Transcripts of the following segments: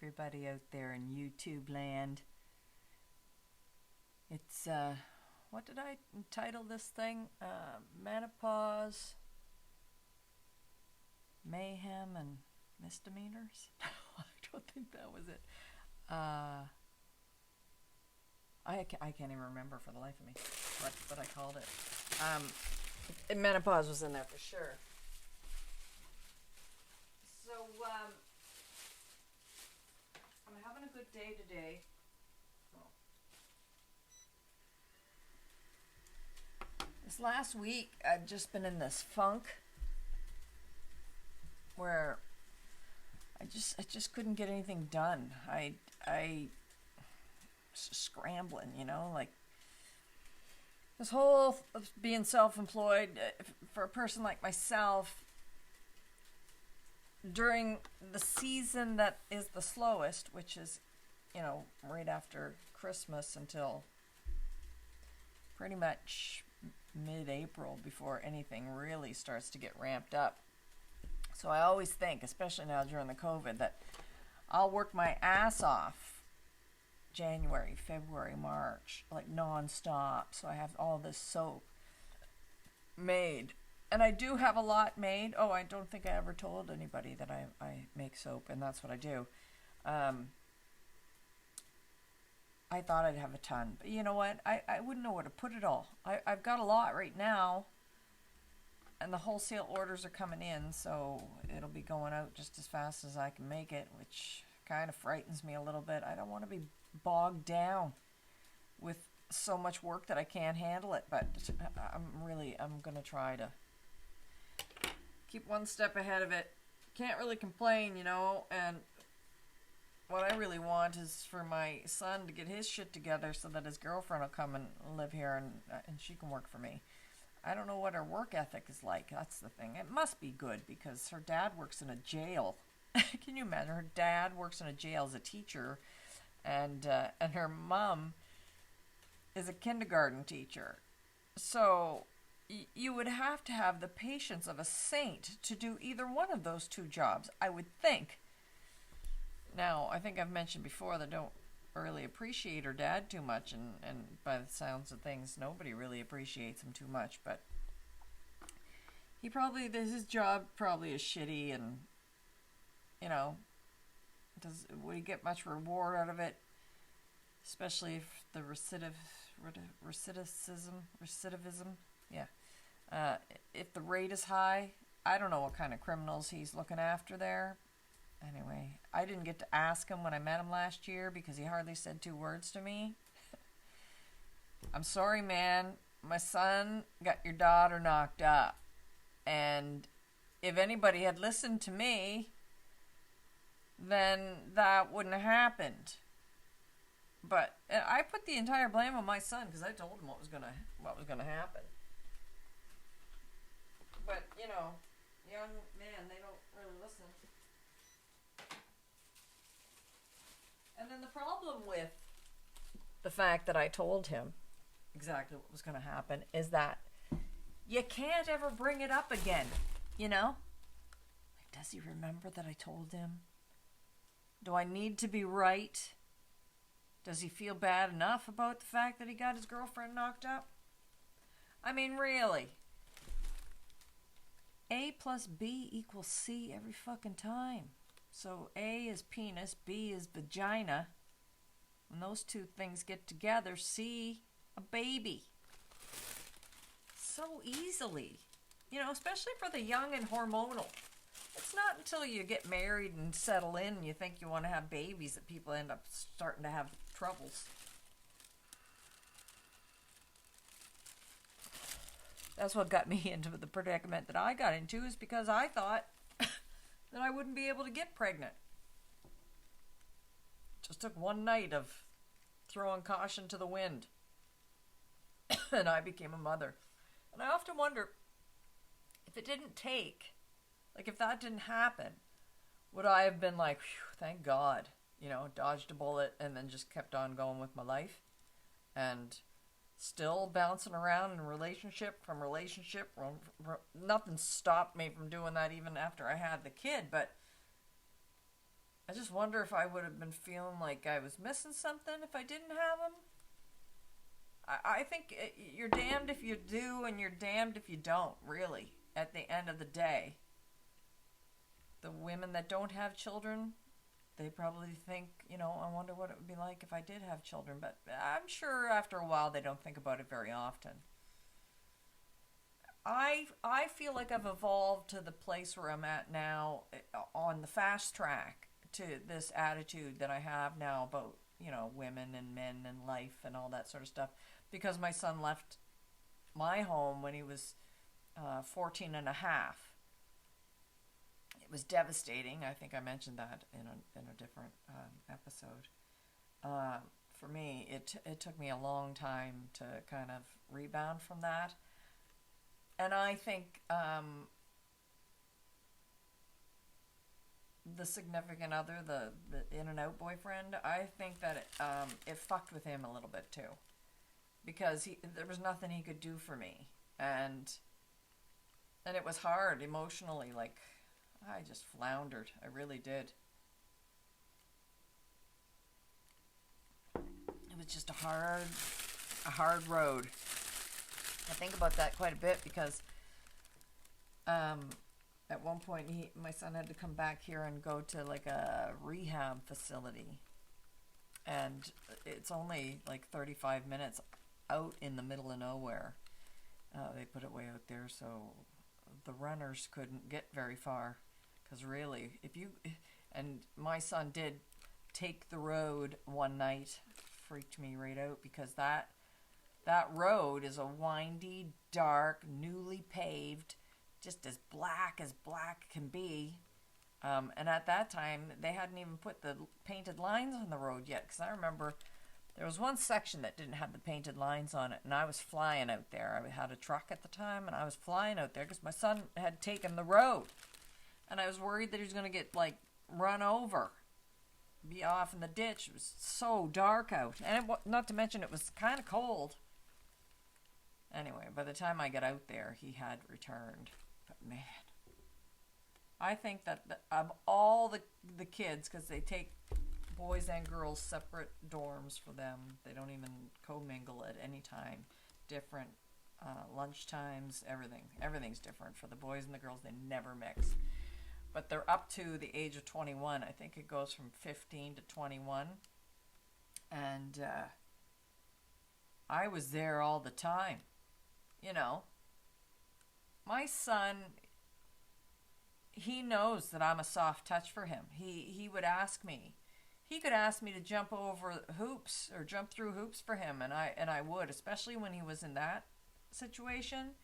everybody out there in YouTube land. It's, what did I title this thing? Menopause, Mayhem, and Misdemeanors? I don't think that was it. I can't even remember for the life of me what I called it. Menopause was in there for sure. So, I'm having a good day today. This last week, I've just been in this funk where I just couldn't get anything done. I scrambling, like this whole being self-employed for a person like myself during the season that is the slowest, which is, right after Christmas until pretty much mid-April before anything really starts to get ramped up. So I always think, especially now during the COVID, that I'll work my ass off January, February, March, like non-stop. So I have all this soap made. And I do have a lot made. Oh, I don't think I ever told anybody that I make soap, and that's what I do. I thought I'd have a ton. But you know what? I wouldn't know where to put it all. I've got a lot right now, and the wholesale orders are coming in, so it'll be going out just as fast as I can make it, which kind of frightens me a little bit. I don't want to be bogged down with so much work that I can't handle it, but I'm going to try to keep one step ahead of it. Can't really complain, and what I really want is for my son to get his shit together so that his girlfriend will come and live here and she can work for me. I don't know what her work ethic is like. That's the thing. It must be good because her dad works in a jail. Can you imagine? Her dad works in a jail as a teacher, and her mom is a kindergarten teacher. So you would have to have the patience of a saint to do either one of those two jobs, I would think. Now, I think I've mentioned before that I don't really appreciate her dad too much, and by the sounds of things, nobody really appreciates him too much, but his job probably is shitty, and, would he get much reward out of it? Especially if the recidivism, yeah. If the rate is high, I don't know what kind of criminals he's looking after there. Anyway, I didn't get to ask him when I met him last year because he hardly said 2 words to me. I'm sorry, man. My son got your daughter knocked up. And if anybody had listened to me, then that wouldn't have happened. But I put the entire blame on my son because I told him what was gonna happen. But, young men, they don't really listen. And then the problem with the fact that I told him exactly what was going to happen is that you can't ever bring it up again, Like, does he remember that I told him? Do I need to be right? Does he feel bad enough about the fact that he got his girlfriend knocked up? I mean, really. A plus B equals C every fucking time. So A is penis, B is vagina. When those two things get together, C, a baby. So easily. Especially for the young and hormonal. It's not until you get married and settle in and you think you want to have babies that people end up starting to have troubles. That's what got me into the predicament that I got into, is because I thought that I wouldn't be able to get pregnant. Just took one night of throwing caution to the wind. And I became a mother. And I often wonder, if it didn't take, if that didn't happen, would I have been like, thank God, dodged a bullet and then just kept on going with my life? And still bouncing around in relationship. Nothing stopped me from doing that even after I had the kid, but I just wonder if I would have been feeling like I was missing something if I didn't have him. I think you're damned if you do and you're damned if you don't, really, at the end of the day. The women that don't have children, they probably think, I wonder what it would be like if I did have children. But I'm sure after a while they don't think about it very often. I feel like I've evolved to the place where I'm at now on the fast track to this attitude that I have now about, women and men and life and all that sort of stuff. Because my son left my home when he was 14 and a half. It was devastating. I think I mentioned that in a different episode. For me, it took me a long time to kind of rebound from that. And I think the significant other, the in-and-out boyfriend, I think that it fucked with him a little bit too. Because there was nothing he could do for me. And it was hard emotionally, like I just floundered. I really did. It was just a hard road. I think about that quite a bit because at one point my son had to come back here and go to like a rehab facility. And it's only like 35 minutes out in the middle of nowhere. They put it way out there so the runners couldn't get very far. Because really, and my son did take the road one night, freaked me right out because that road is a windy, dark, newly paved, just as black can be. And at that time, they hadn't even put the painted lines on the road yet. Because I remember there was one section that didn't have the painted lines on it, and I was flying out there. I had a truck at the time, and I was flying out there because my son had taken the road. And I was worried that he was going to get, run over, be off in the ditch. It was so dark out. And not to mention it was kind of cold. Anyway, by the time I got out there, he had returned. But man, I think that of all the kids, because they take boys and girls separate dorms for them. They don't even commingle at any time. Different lunch times, everything. Everything's different for the boys and the girls. They never mix. But they're up to the age of 21. I think it goes from 15 to 21. And I was there all the time. My son, he knows that I'm a soft touch for him. He would ask me. He could ask me to jump over hoops or jump through hoops for him, and I would, especially when he was in that situation.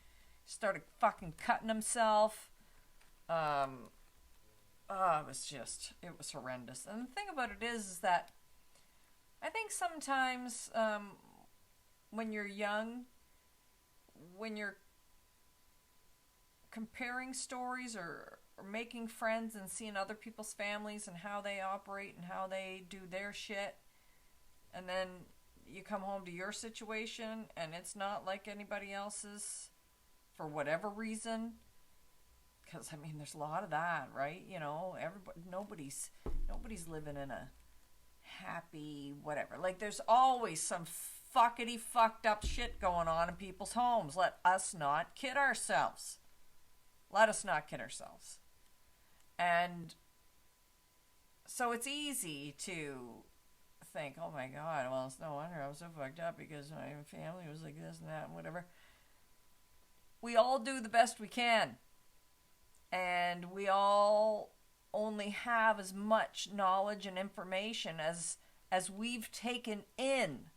Started fucking cutting himself. It was horrendous. And the thing about it is that I think sometimes when you're young, when you're comparing stories or making friends and seeing other people's families and how they operate and how they do their shit, and then you come home to your situation and it's not like anybody else's for whatever reason, because there's a lot of that, right? Nobody's living in a happy whatever. There's always some fuckity fucked up shit going on in people's homes. Let us not kid ourselves. And so it's easy to think, oh my God, well, it's no wonder I was so fucked up because my family was like this and that and whatever. We all do the best we can. And we all only have as much knowledge and information as we've taken in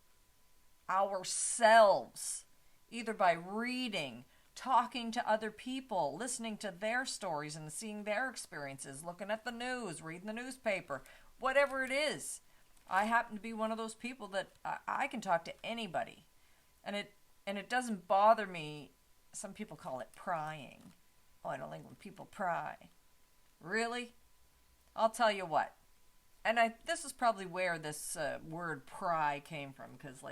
ourselves, either by reading, talking to other people, listening to their stories and seeing their experiences, looking at the news, reading the newspaper, whatever it is. I happen to be one of those people that I can talk to anybody. And it doesn't bother me. Some people call it prying. Oh, I don't like when people pry. Really? I'll tell you what. And this is probably where this word pry came from, because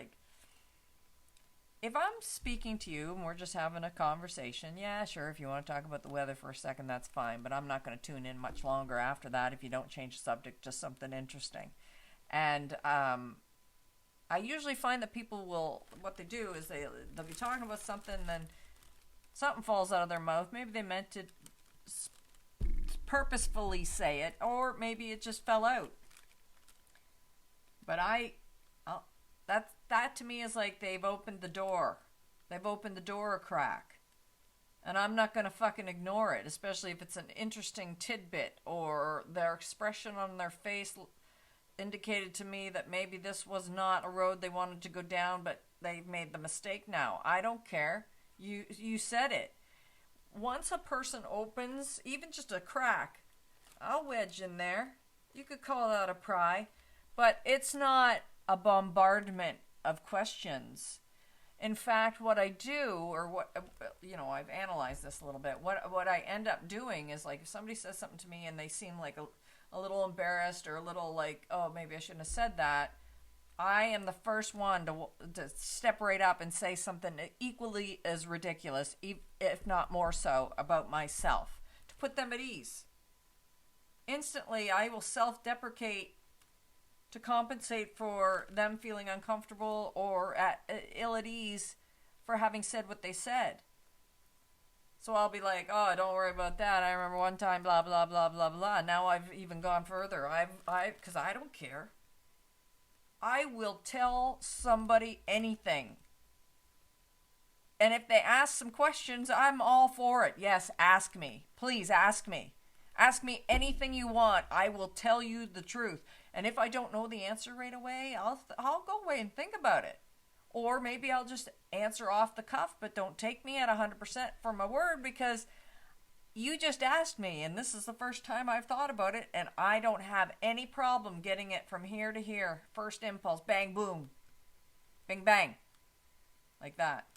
if I'm speaking to you and we're just having a conversation, yeah, sure, if you want to talk about the weather for a second, that's fine. But I'm not going to tune in much longer after that if you don't change the subject, just something interesting. And I usually find that people will, what they do is they'll be talking about something, then something falls out of their mouth. Maybe they meant to purposefully say it, or maybe it just fell out. But that to me is like they've opened the door. They've opened the door a crack. And I'm not going to fucking ignore it, especially if it's an interesting tidbit or their expression on their face indicated to me that maybe this was not a road they wanted to go down, but they've made the mistake now. I don't care. You said it. Once a person opens even just a crack, I'll wedge in there. You could call that a pry, but it's not a bombardment of questions. In fact, what I do, or what, I've analyzed this a little bit. What I end up doing is, like, if somebody says something to me and they seem like a little embarrassed or a little like, oh, maybe I shouldn't have said that, I am the first one to step right up and say something equally as ridiculous, if not more so, about myself, to put them at ease. Instantly, I will self-deprecate to compensate for them feeling uncomfortable or ill at ease for having said what they said. So I'll be like, oh, don't worry about that. I remember one time, blah, blah, blah, blah, blah. Now I've even gone further. Because I don't care. I will tell somebody anything. And if they ask some questions, I'm all for it. Yes, ask me. Please ask me. Ask me anything you want. I will tell you the truth. And if I don't know the answer right away, I'll go away and think about it. Or maybe I'll just answer off the cuff, but don't take me at 100% for my word, because you just asked me, and this is the first time I've thought about it, and I don't have any problem getting it from here to here. First impulse, bang, boom, bing, bang, like that.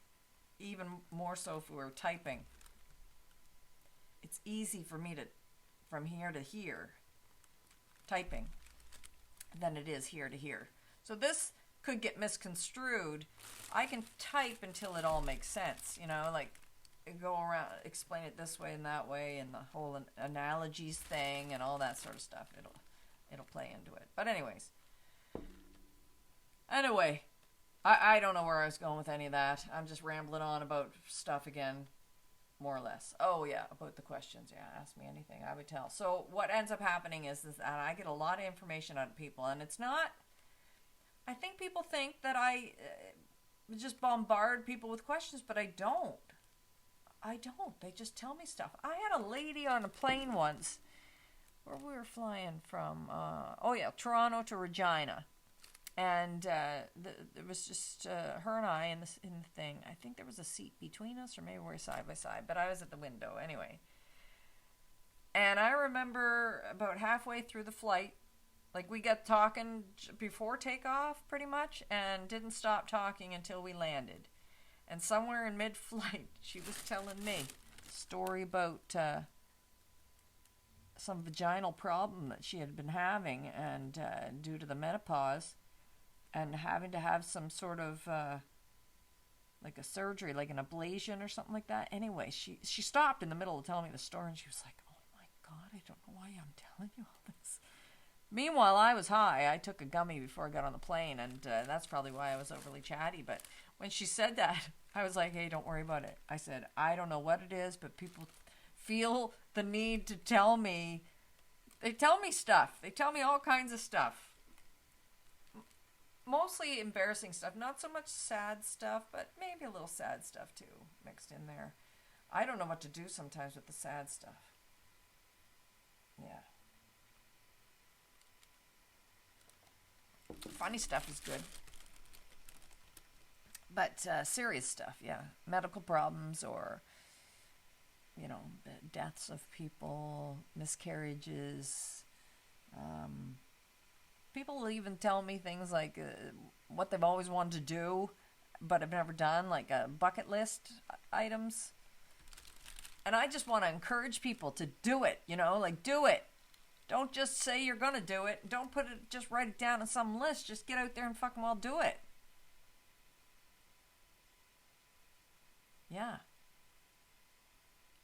Even more so if we were typing. It's easy for me to, from here to here, typing, than it is here to here. So this could get misconstrued. I can type until it all makes sense, like go around, explain it this way and that way, and the whole analogies thing and all that sort of stuff. It'll play into it. But anyway, I don't know where I was going with any of that. I'm just rambling on about stuff again, more or less. Oh yeah, about the questions. Yeah, ask me anything, I would tell. So what ends up happening is that I get a lot of information out of people, and it's not. I think people think that I just bombard people with questions, but I don't. They just tell me stuff. I had a lady on a plane once where we were flying from, Toronto to Regina. And it was just her and I in the thing. I think there was a seat between us, or maybe we were side by side, but I was at the window anyway. And I remember about halfway through the flight, like, we got talking before takeoff pretty much, and didn't stop talking until we landed. And somewhere in mid-flight, she was telling me a story about some vaginal problem that she had been having, and due to the menopause, and having to have some sort of like a surgery, like an ablation or something like that. Anyway, she stopped in the middle of telling me the story, and she was like, oh my God, I don't know why I'm telling you all this. Meanwhile, I was high. I took a gummy before I got on the plane, and that's probably why I was overly chatty. But when she said that, I was like, hey, don't worry about it. I said, I don't know what it is, but people feel the need to tell me. They tell me stuff. They tell me all kinds of stuff. Mostly embarrassing stuff. Not so much sad stuff, but maybe a little sad stuff too, mixed in there. I don't know what to do sometimes with the sad stuff. Yeah. Funny stuff is good. But serious stuff, yeah. Medical problems, or, deaths of people, miscarriages. People will even tell me things like what they've always wanted to do, but have never done, like bucket list items. And I just want to encourage people to do it, do it. Don't just say you're going to do it. Don't just write it down on some list. Just get out there and fucking well do it. Yeah.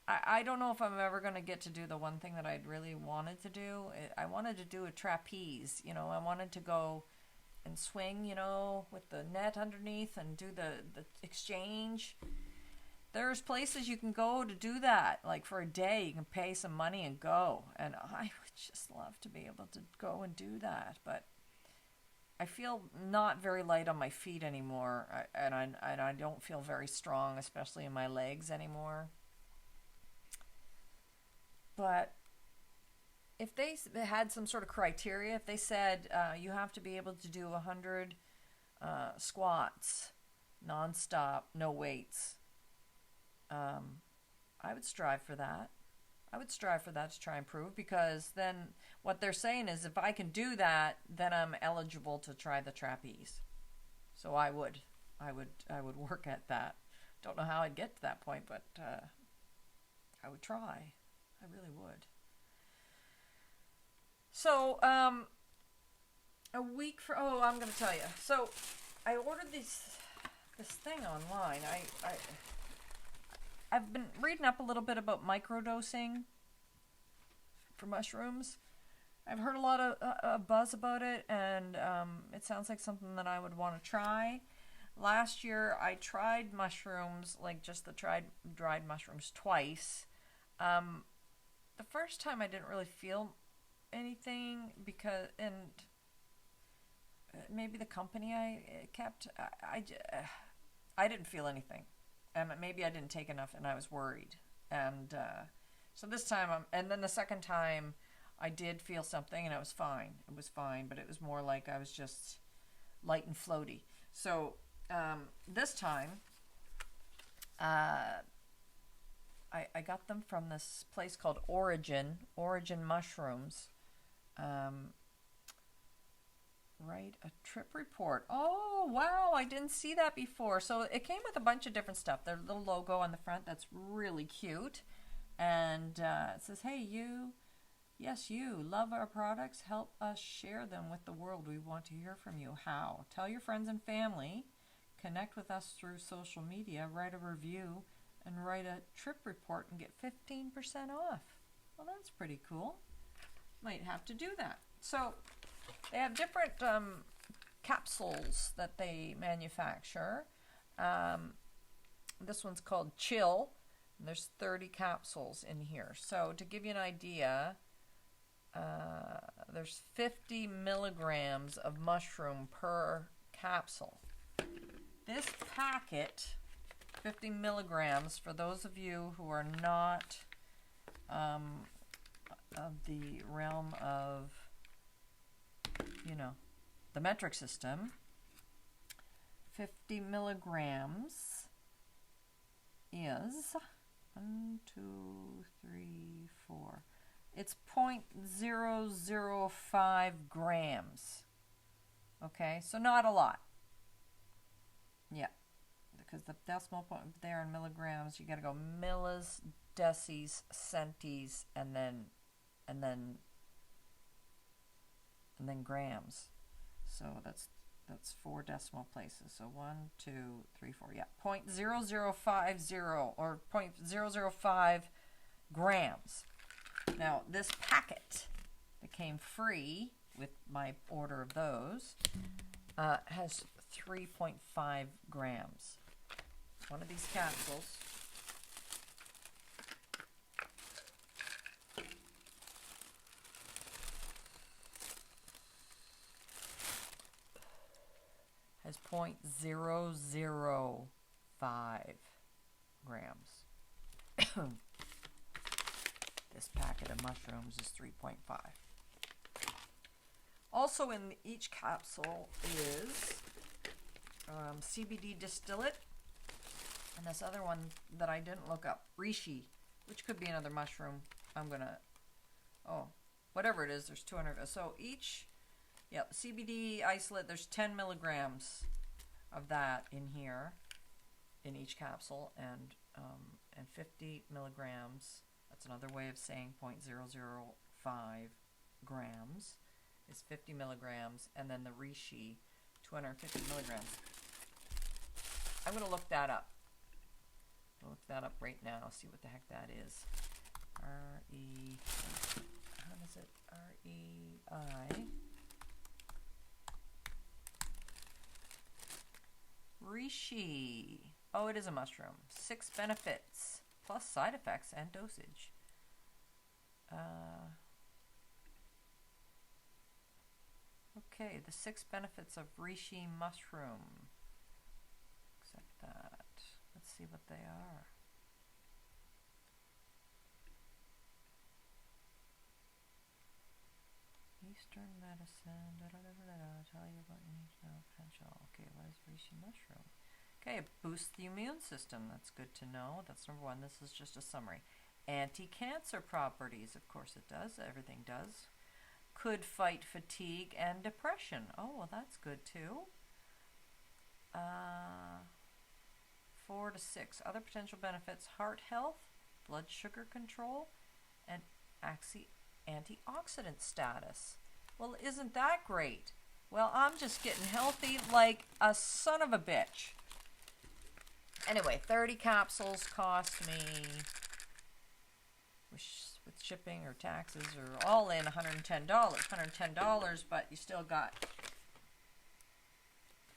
I don't know if I'm ever going to get to do the one thing that I'd really wanted to do. I wanted to do a trapeze. I wanted to go and swing, with the net underneath and do the exchange. There's places you can go to do that. Like for a day, you can pay some money and go. And I would just love to be able to go and do that. But I feel not very light on my feet anymore. And I don't feel very strong, especially in my legs anymore. But if they had some sort of criteria, if they said you have to be able to do 100 squats nonstop, no weights, I would strive for that. I would strive for that to try and prove, because then what they're saying is if I can do that, then I'm eligible to try the trapeze. So I would work at that. Don't know how I'd get to that point, but I would try. I really would. So, I'm going to tell you. So, I ordered this thing online. I've been reading up a little bit about microdosing for mushrooms. I've heard a lot of buzz about it, and it sounds like something that I would want to try. Last year, I tried mushrooms, like just the dried mushrooms, twice. The first time I didn't really feel anything and maybe the company I kept, I didn't feel anything, and maybe I didn't take enough, and I was worried, and so this time, and then the second time, I did feel something, and it was fine. It was fine, but it was more like I was just light and floaty. So this time, I got them from this place called Origin Mushrooms. Write a trip report. Oh, wow, I didn't see that before. So it came with a bunch of different stuff. Their little logo on the front, that's really cute. And it says, hey, you love our products. Help us share them with the world. We want to hear from you. How? Tell your friends and family. Connect with us through social media. Write a review. And write a trip report and get 15% off. Well, that's pretty cool. Might have to do that. So they have different capsules that they manufacture. This one's called Chill, and there's 30 capsules in here. So to give you an idea, there's 50 milligrams of mushroom per capsule. This packet, 50 milligrams, for those of you who are not of the realm of, the metric system, 50 milligrams is 1, 2, 3, 4. It's 0.005 grams. Okay, so not a lot. Yeah. Because the decimal point there in milligrams, you got to go millis, decis, centis, and then grams. So that's 4 decimal places. So 1, 2, 3, 4. Yeah, 0.0050 or 0.005 grams. Now this packet that came free with my order of those has 3.5 grams. One of these capsules has 0.005 grams. This packet of mushrooms is 3.5. Also in each capsule is CBD distillate, and this other one that I didn't look up, reishi, which could be another mushroom. Whatever it is, there's 200. So each, CBD isolate, there's 10 milligrams of that in here, in each capsule, and 50 milligrams, that's another way of saying 0.005 grams, is 50 milligrams, and then the reishi, 250 milligrams. I'm going to look that up. Look that up right now. See what the heck that is. R-E... How does it? R-E-I... Reishi. Oh, it is a mushroom. 6 benefits, plus side effects and dosage. Okay, the 6 benefits of reishi mushroom. Accept that. Let's see what they are. Eastern medicine. Tell you about your need to know potential. Okay, what is reishi mushroom? Okay, it boosts the immune system. That's good to know. That's number 1. This is just a summary. Anti-cancer properties. Of course it does. Everything does. Could fight fatigue and depression. Oh, well, that's good too. 4 to 6. Other potential benefits: heart health, blood sugar control, and antioxidant status. Well, isn't that great? Well, I'm just getting healthy like a son of a bitch. Anyway, 30 capsules cost me, with shipping or taxes or all in, $110. $110, but you still got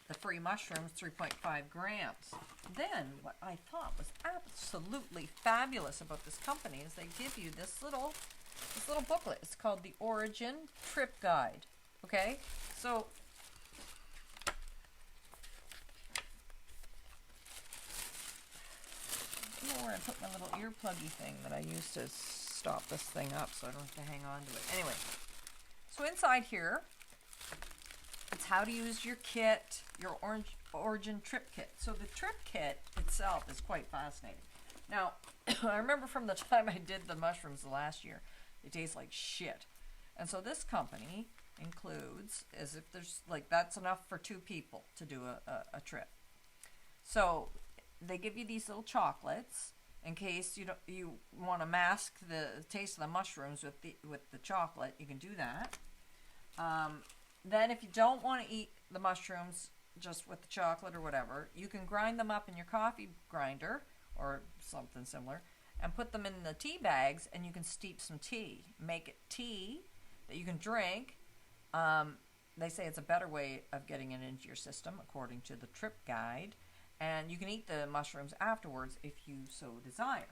the free mushrooms, 3.5 grams. Then, what I thought was absolutely fabulous about this company is they give you this little booklet. It's called the Origin Trip Guide. Okay? So, I don't know where I put my little earpluggy thing that I used to stop this thing up so I don't have to hang on to it. Anyway, so inside here, it's how to use your kit, your Origin Trip Kit. So the Trip Kit itself is quite fascinating. Now, I remember from the time I did the mushrooms the last year, they taste like shit. And so this company includes, as if there's, like, that's enough for 2 people to do a trip. So they give you these little chocolates in case you want to mask the taste of the mushrooms with the chocolate. You can do that. Then if you don't want to eat the mushrooms just with the chocolate or whatever, you can grind them up in your coffee grinder or something similar and put them in the tea bags, and you can steep some tea. Make it tea that you can drink. They say it's a better way of getting it into your system, according to the Trip Guide. And you can eat the mushrooms afterwards if you so desire.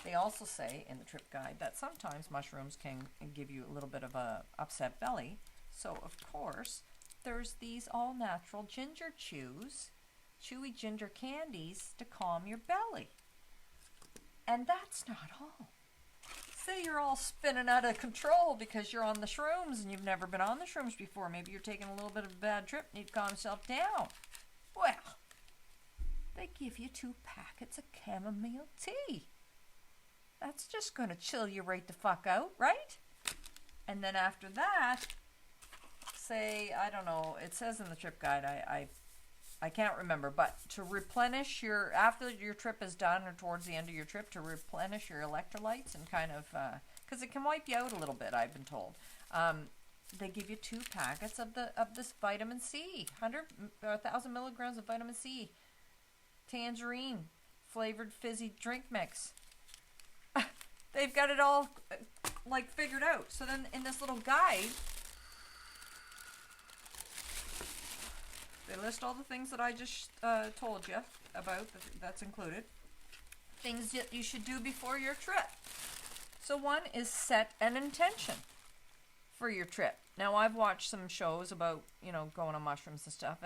They also say in the Trip Guide that sometimes mushrooms can give you a little bit of a upset belly. So, of course, there's these all-natural ginger chews, chewy ginger candies to calm your belly. And that's not all. Say you're all spinning out of control because you're on the shrooms and you've never been on the shrooms before. Maybe you're taking a little bit of a bad trip and you need to calm yourself down. Well, they give you 2 packets of chamomile tea. That's just going to chill you right the fuck out, right? And then after that, say, I don't know, it says in the Trip Guide, I can't remember, but to replenish after your trip is done or towards the end of your trip, to replenish your electrolytes and kind of, because it can wipe you out a little bit, I've been told. They give you 2 packets of this vitamin C, 1,000 milligrams of vitamin C, tangerine flavored fizzy drink mix. They've got it all like figured out. So then in this little guide, they list all the things that I just told you about, that's included. Things that you should do before your trip. So one is set an intention for your trip. Now, I've watched some shows about, going on mushrooms and stuff,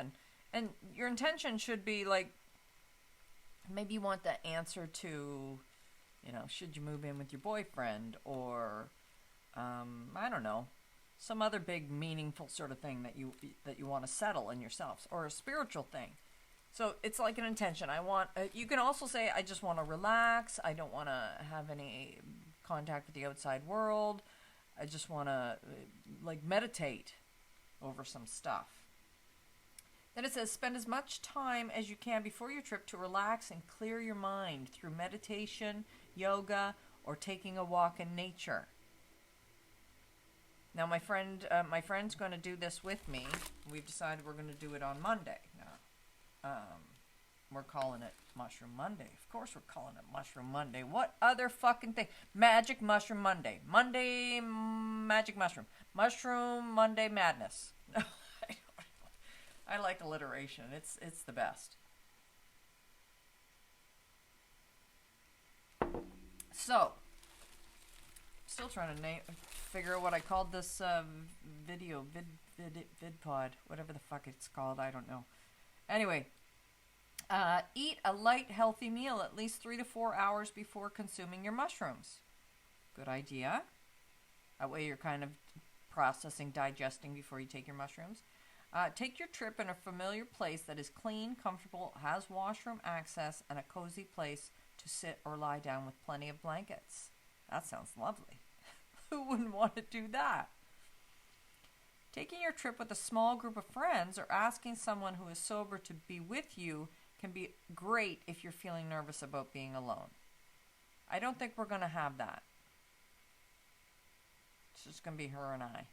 and your intention should be like, maybe you want the answer to, should you move in with your boyfriend, or, I don't know, some other big meaningful sort of thing that you want to settle in yourselves, or a spiritual thing. So it's like an intention. You can also say, I just want to relax. I don't want to have any contact with the outside world. I just want to meditate over some stuff. Then it says, spend as much time as you can before your trip to relax and clear your mind through meditation, yoga, or taking a walk in nature. Now, my friend's going to do this with me. We've decided we're going to do it on Monday. Now, we're calling it Mushroom Monday. Of course we're calling it Mushroom Monday. What other fucking thing? Magic Mushroom Monday. Monday Magic Mushroom. Mushroom Monday Madness. No, I don't know. I like alliteration. It's the best. So, still trying to figure out what I called this video, vid pod, whatever the fuck it's called. I don't know. Anyway, eat a light, healthy meal at least 3 to 4 hours before consuming your mushrooms. Good idea. That way you're kind of processing, digesting before you take your mushrooms. Take your trip in a familiar place that is clean, comfortable, has washroom access, and a cozy place to sit or lie down with plenty of blankets. That sounds lovely. Who wouldn't want to do that? Taking your trip with a small group of friends or asking someone who is sober to be with you can be great if you're feeling nervous about being alone. I don't think we're going to have that. It's just going to be her and I.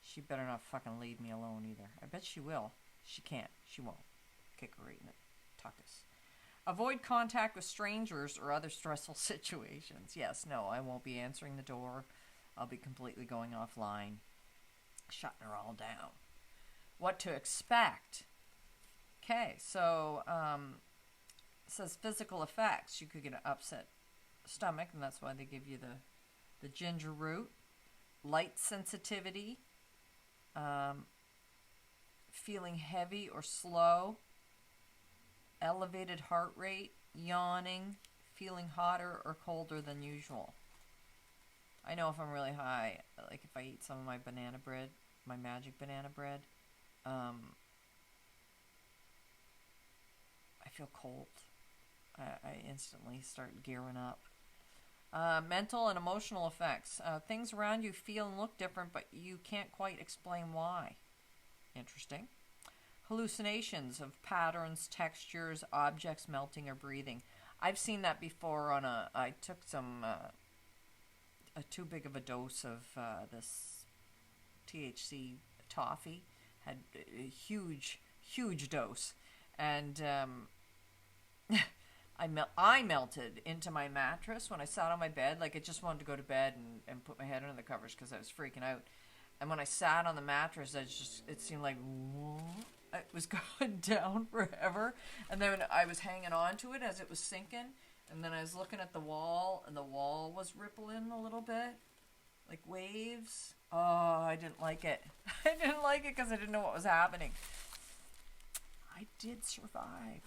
She better not fucking leave me alone either. I bet she will. She can't. She won't. Kick her right in the tuckus. Avoid contact with strangers or other stressful situations. Yes, no, I won't be answering the door. I'll be completely going offline. Shutting her all down. What to expect? Okay, so it says physical effects. You could get an upset stomach, and that's why they give you the ginger root. Light sensitivity. Feeling heavy or slow. Elevated heart rate. Yawning. Feeling hotter or colder than usual. I know if I'm really high, like if I eat some of my banana bread, my magic banana bread, I feel cold. I instantly start gearing up. Mental and emotional effects. Things around you feel and look different, but you can't quite explain why. Interesting. Hallucinations of patterns, textures, objects melting or breathing. I've seen that before on I took some... too big of a dose of this THC toffee. Had a huge dose, and I melted into my mattress when I sat on my bed. Like I just wanted to go to bed and put my head under the covers because I was freaking out. And when I sat on the mattress, it seemed like it was going down forever. And then I was hanging on to it as it was sinking. And then I was looking at the wall, and the wall was rippling a little bit, like waves. Oh, I didn't like it. I didn't like it because I didn't know what was happening. I did survive.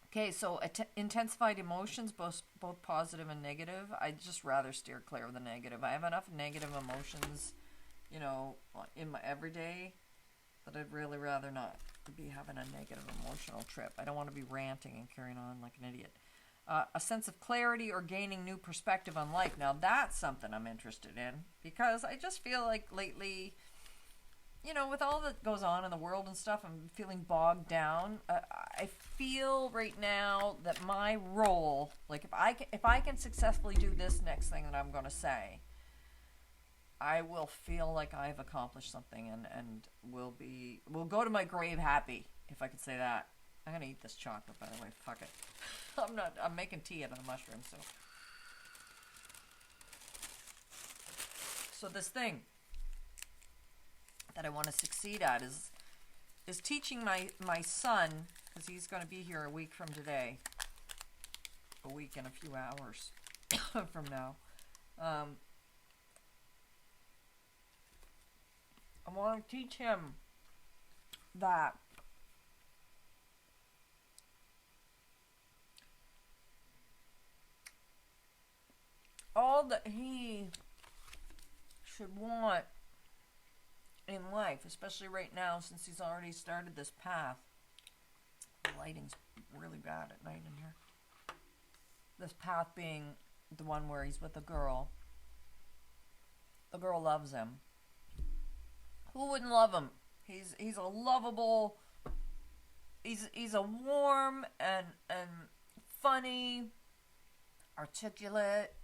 Okay, so intensified emotions, both positive and negative. I'd just rather steer clear of the negative. I have enough negative emotions, in my everyday that I'd really rather not be having a negative emotional trip. I don't want to be ranting and carrying on like an idiot. A sense of clarity or gaining new perspective on life. Now that's something I'm interested in because I just feel like lately, with all that goes on in the world and stuff, I'm feeling bogged down. I feel right now that my role, like if I can successfully do this next thing that I'm going to say, I will feel like I've accomplished something and will go to my grave happy, if I could say that. I'm going to eat this chocolate, by the way. Fuck it. I'm making tea out of the mushrooms, so. So this thing that I want to succeed at is teaching my son, because he's going to be here a week from today. A week and a few hours from now. I want to teach him that all that he should want in life, especially right now since he's already started this path. The lighting's really bad at night in here. This path being the one where he's with a girl. The girl loves him. Who wouldn't love him? He's a lovable. He's a warm and funny, articulate,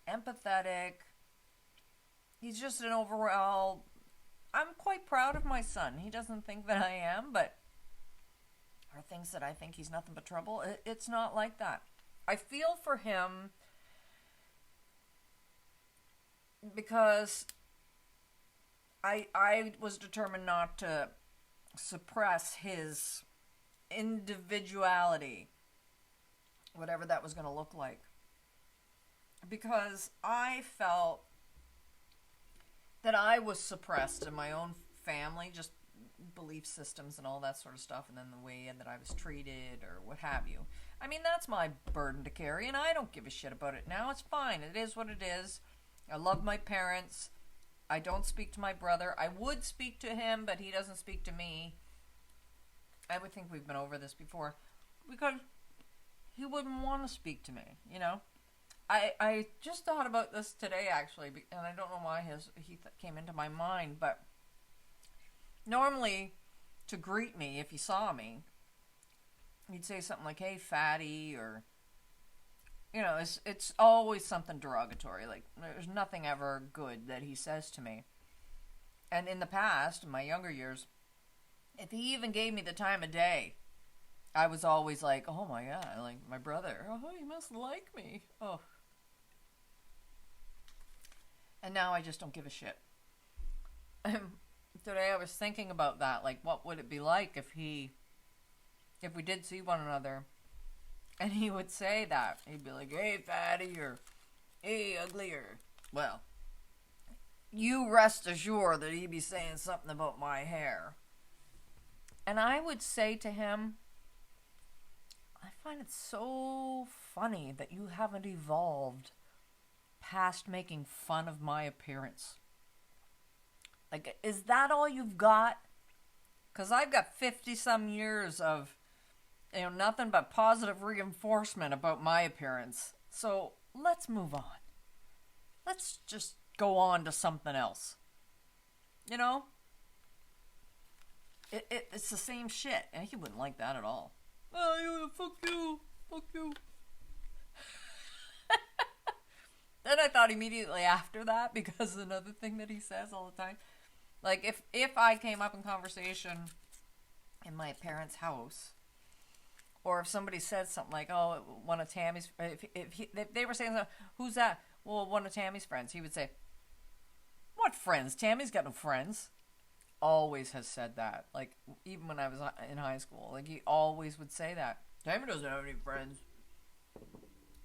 empathetic. He's just an overall. I'm quite proud of my son. He doesn't think that I am, but or thinks that I think he's nothing but trouble. It's not like that. I feel for him because I was determined not to suppress his individuality, whatever that was going to look like. Because I felt that I was suppressed in my own family, just belief systems and all that sort of stuff, and then the way that I was treated or what have you. I mean, that's my burden to carry, and I don't give a shit about it now. It's fine. It is what it is. I love my parents. I don't speak to my brother. I would speak to him, but he doesn't speak to me. I would think we've been over this before. Because he wouldn't want to speak to me, you know? I just thought about this today, actually, and I don't know why he came into my mind, but normally, to greet me, if he saw me, he'd say something like, "Hey, fatty," or, you know, it's always something derogatory. Like, there's nothing ever good that he says to me. And in the past, in my younger years, if he even gave me the time of day, I was always like, "Oh my God," like my brother, "Oh, he must like me." Oh. And now I just don't give a shit. Today I was thinking about that, like, what would it be like if we did see one another, and he would say that. He'd be like, "Hey, fatty," or "Hey, ugly," or, well, you rest assured that he'd be saying something about my hair. And I would say to him, I find it so funny that you haven't evolved past making fun of my appearance. Like, is that all you've got? Because I've got 50-some years of, you know, nothing but positive reinforcement about my appearance. So, let's move on. Let's just go on to something else. You know? It's the same shit. And he wouldn't like that at all. "Oh, fuck you. Fuck you." Then I thought immediately after that, because another thing that he says all the time, like if I came up in conversation in my parents' house, or if somebody said something like, "Oh, one of Tammy's," if they were saying, "Who's that?" "Well, one of Tammy's friends," he would say, "What friends? Tammy's got no friends." Always has said that. Like, even when I was in high school, like, he always would say that. "Tammy doesn't have any friends."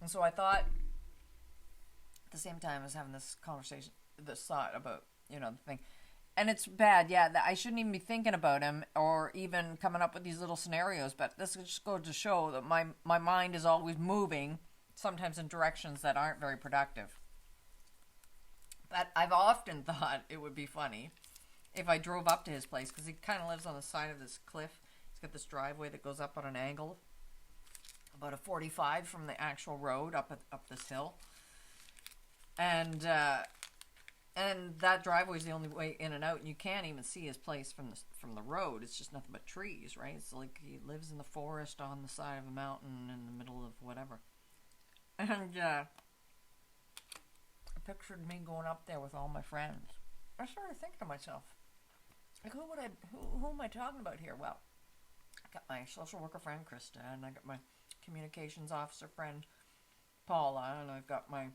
And so I thought, at the same time, I was having this conversation, this thought about, you know, the thing. And it's bad, yeah, that I shouldn't even be thinking about him or even coming up with these little scenarios, but this just goes to show that my mind is always moving, sometimes in directions that aren't very productive. But I've often thought it would be funny if I drove up to his place, because he kind of lives on the side of this cliff. He's got this driveway that goes up on an angle, about a 45 from the actual road up this hill. And that driveway is the only way in and out, and you can't even see his place from the road. It's just nothing but trees, right? It's like he lives in the forest on the side of a mountain in the middle of whatever. And I pictured me going up there with all my friends. I started thinking to myself, like, who am I talking about here? Well, I got my social worker friend Krista, and I got my communications officer friend Paula, and I've got my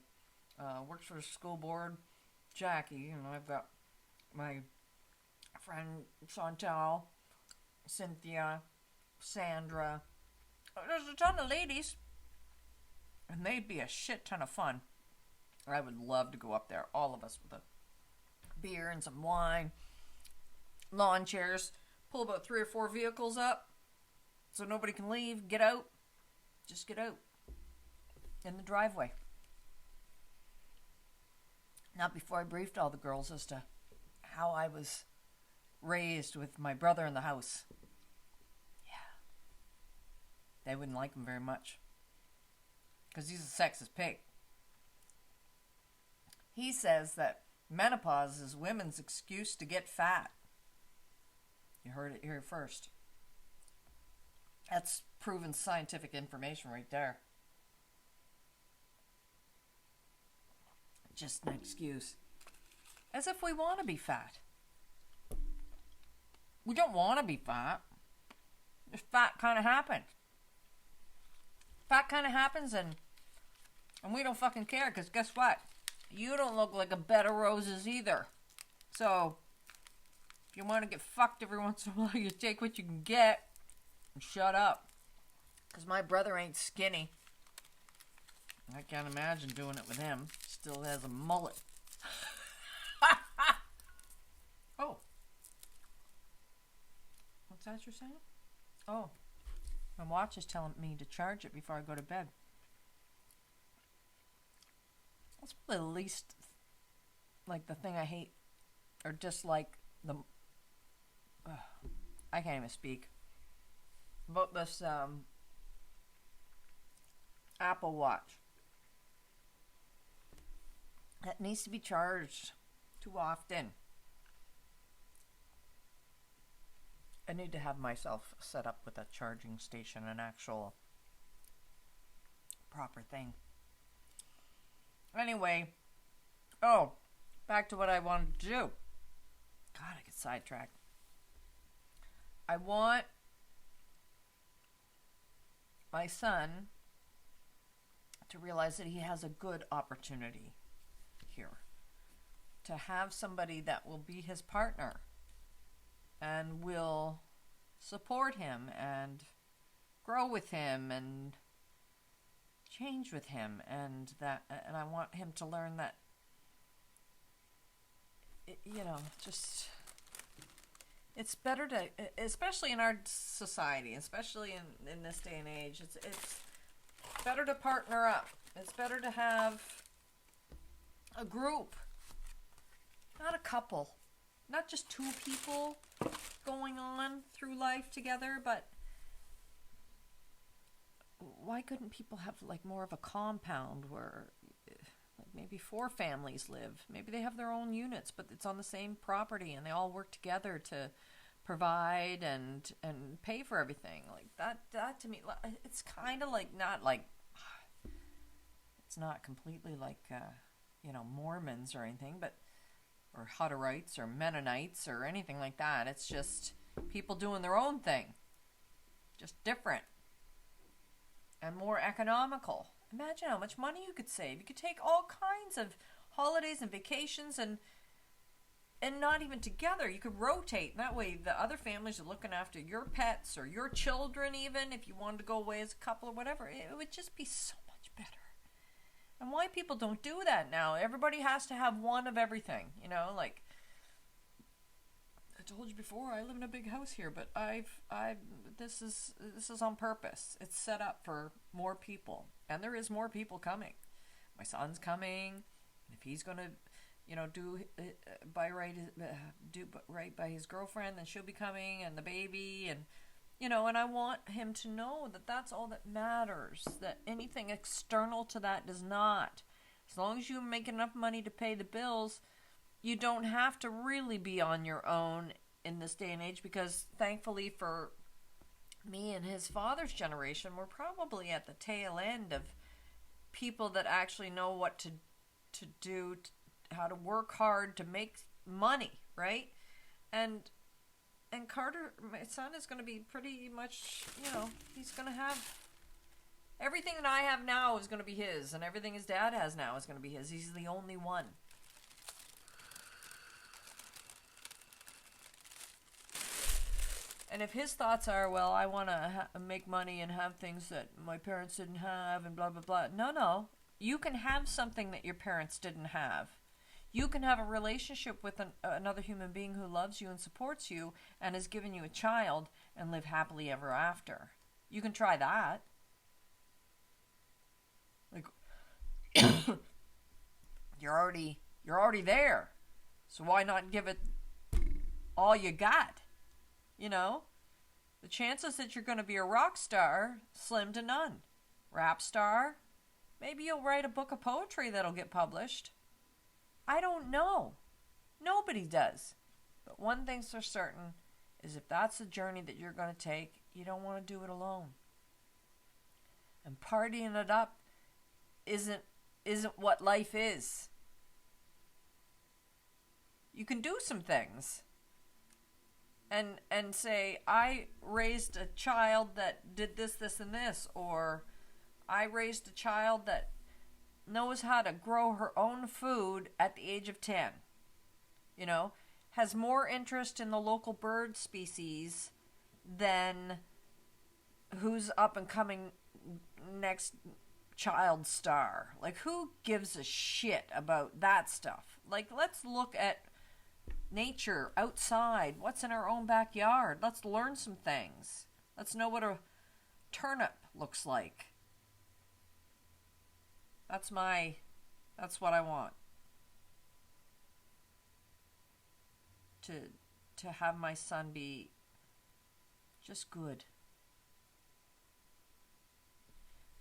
works for the school board Jackie, and I've got my friend Chantal, Cynthia, Sandra. There's a ton of ladies, and they'd be a shit ton of fun. I would love to go up there, all of us, with a beer and some wine, lawn chairs, pull about 3 or 4 vehicles up so nobody can leave, get out, just get out in the driveway. Not before I briefed all the girls as to how I was raised with my brother in the house. Yeah. They wouldn't like him very much, because he's a sexist pig. He says that menopause is women's excuse to get fat. You heard it here first. That's proven scientific information right there. Just an excuse. As if we want to be fat. We don't want to be fat. Fat kind of happens. Fat kind of happens, and we don't fucking care, because guess what? You don't look like a bed of roses either. So, if you want to get fucked every once in a while, you take what you can get and shut up. Because my brother ain't skinny. I can't imagine doing it with him. Still has a mullet. Oh. What's that you're saying? Oh. My watch is telling me to charge it before I go to bed. That's probably the least, like, the thing I hate or dislike the... I can't even speak. About this Apple Watch. It needs to be charged too often. I need to have myself set up with a charging station, an actual proper thing. Anyway, back to what I wanted to do. God, I get sidetracked. I want my son to realize that he has a good opportunity here. To have somebody that will be his partner and will support him and grow with him and change with him, and I want him to learn that, just it's better to, especially in our society, especially in this day and age, it's better to partner up. It's better to have a group, not a couple, not just two people going on through life together, but why couldn't people have like more of a compound where like maybe 4 families live? Maybe they have their own units, but it's on the same property and they all work together to provide and pay for everything. Like that to me, it's kind of like, not like, it's not completely like Mormons or anything, but or Hutterites or Mennonites or anything like that. It's just people doing their own thing, just different and more economical. Imagine how much money you could save. You could take all kinds of holidays and vacations and not even together. You could rotate. That way the other families are looking after your pets or your children, even if you wanted to go away as a couple or whatever. It would just be so much better. And why people don't do that now? Everybody has to have one of everything. Like I told you before, I live in a big house here, but this is on purpose. It's set up for more people, and there is more people coming. My son's coming, and if he's gonna, do right by his girlfriend, then she'll be coming, and the baby, and and I want him to know that that's all that matters. That anything external to that does not. As long as you make enough money to pay the bills, you don't have to really be on your own in this day and age, because thankfully for me and his father's generation, we're probably at the tail end of people that actually know what to do, how to work hard to make money, right? And Carter, my son, is going to be pretty much, he's going to have everything that I have now is going to be his, and everything his dad has now is going to be his. He's the only one. And if his thoughts are, well, I want to make money and have things that my parents didn't have and blah, blah, blah. No. You can have something that your parents didn't have. You can have a relationship with another human being who loves you and supports you and has given you a child and live happily ever after. You can try that. Like, you're already there. So why not give it all you got? The chances that you're going to be a rock star, slim to none. Rap star, maybe you'll write a book of poetry that'll get published. I don't know. Nobody does. But one thing's for certain is if that's the journey that you're going to take, you don't want to do it alone. And partying it up isn't what life is. You can do some things. and say, I raised a child that did this, this, and this, or I raised a child that knows how to grow her own food at the age of 10. You know, has more interest in the local bird species than who's up and coming next child star. Like, who gives a shit about that stuff? Like, let's look at nature outside, what's in our own backyard. Let's learn some things. Let's know what a turnip looks like. That's what I want. To have my son be just good.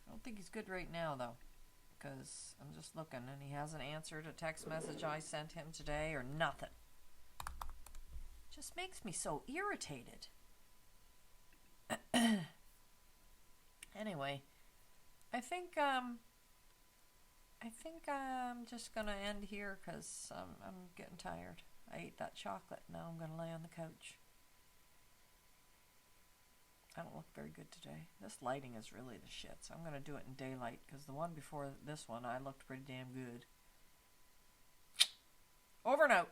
I don't think he's good right now, though, because I'm just looking and he hasn't answered a text message I sent him today or nothing. Just makes me so irritated. Anyway, I think I'm just gonna end here because I'm getting tired. I ate that chocolate. Now I'm gonna lay on the couch. I don't look very good today. This lighting is really the shit, so I'm gonna do it in daylight because the one before this one I looked pretty damn good. Over and out.